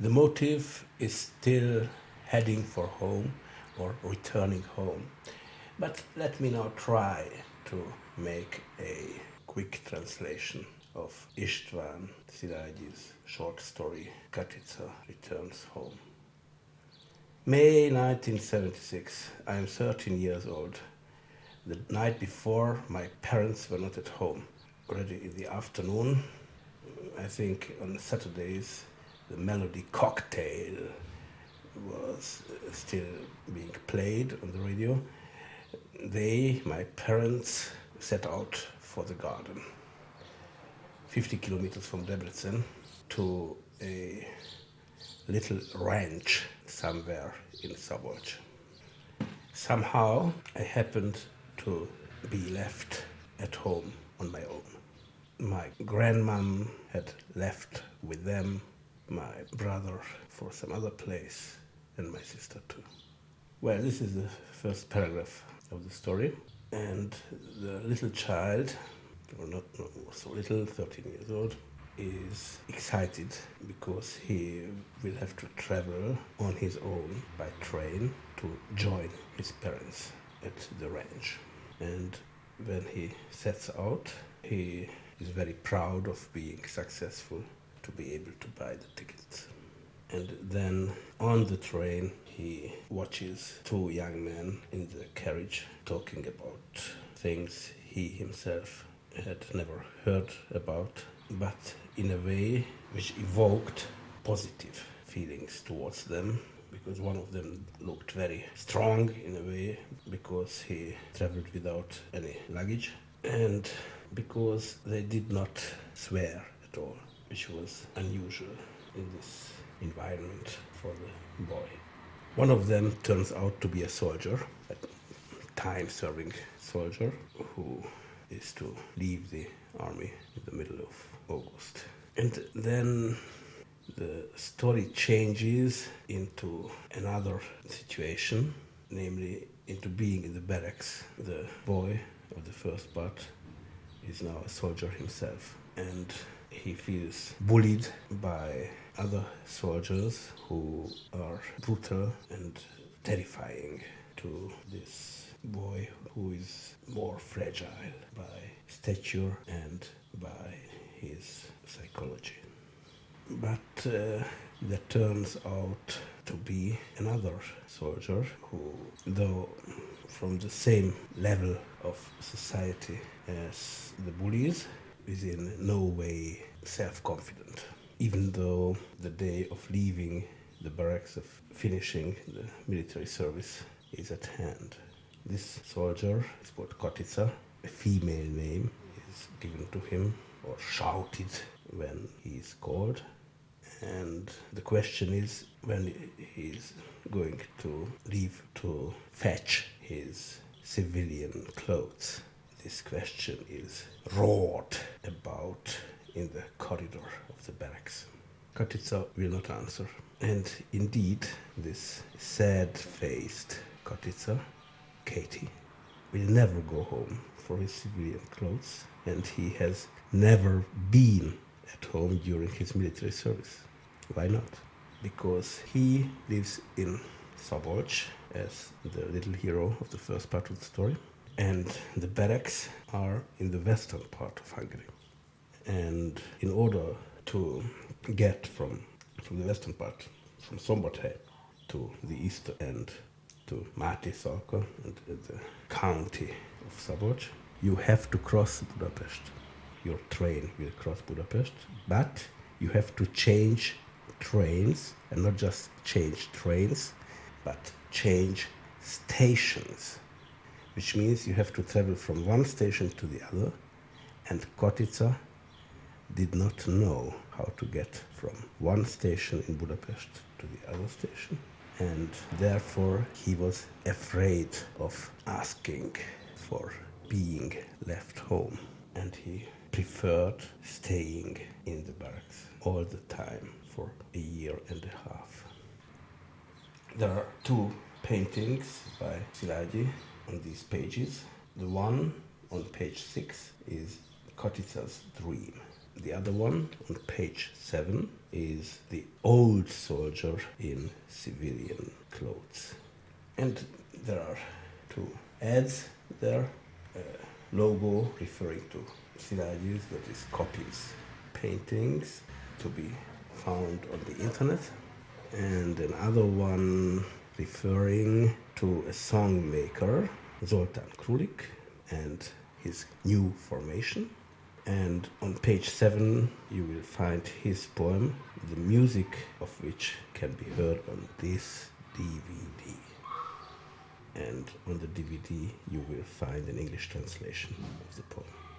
The motive is still heading for home or returning home. But let me now try to make a quick translation of István Szilágyi's short story Katica Returns Home. May 1976. I am 13 years old. The night before, my parents were not at home. Already in the afternoon, I think on Saturdays, the melody Cocktail was still being played on the radio. They, my parents, set out for the garden, 50 kilometers from Debrecen, to a little ranch somewhere in Szabolcs. Somehow I happened to be left at home on my own. My grandmom had left with them, my brother for some other place, and my sister too. Well, this is the first paragraph of the story, and the little child, or not so little, 13 years old, is excited because he will have to travel on his own by train to join his parents at the ranch. And when he sets out, he is very proud of being successful to be able to buy the tickets. And then on the train, he watches two young men in the carriage talking about things he himself had never heard about, but in a way which evoked positive feelings towards them, because one of them looked very strong in a way, because he traveled without any luggage, and because they did not swear at all, which was unusual in this environment for the boy. One of them turns out to be a soldier, a time-serving soldier, who is to leave the army in the middle of August. And then the story changes into another situation, namely into being in the barracks. The boy of the first part is now a soldier himself, and he feels bullied by other soldiers who are brutal and terrifying to this boy who is more fragile by stature and by his psychology. But there turns out to be another soldier who, though from the same level of society as the bullies, is in no way self-confident, even though the day of leaving the barracks, of finishing the military service, is at hand. This soldier is called Katica. A female name is given to him or shouted when he is called. And the question is when he is going to leave to fetch his civilian clothes. This question is roared about in the corridor of the barracks. Katica will not answer. And indeed, this sad-faced Katica, Katie, will never go home for his civilian clothes, and he has never been at home during his military service. Why not? Because he lives in Szabolcs as the little hero of the first part of the story, and the barracks are in the western part of Hungary. And in order to get from the western part, from Szombathely to the eastern end, to Máté Szalka and the county of Szabolcs, you have to cross Budapest. Your train will cross Budapest, but you have to change trains, and not just change trains, but change stations, which means you have to travel from one station to the other, and Katica did not know how to get from one station in Budapest to the other station, and therefore he was afraid of asking for being left home, and he preferred staying in the barracks all the time for a year and a half. There are two paintings by Szilágyi on these pages. The one on page 6 is Katica's dream. The other one on page 7 is the old soldier in civilian clothes. And there are two ads there, a logo referring to summaries, that is copies, paintings to be found on the internet, and another one referring to a song maker, Zoltán Krulik, and his new formation. And on page 7 you will find his poem, the music of which can be heard on this DVD. And on the DVD you will find an English translation of the poem.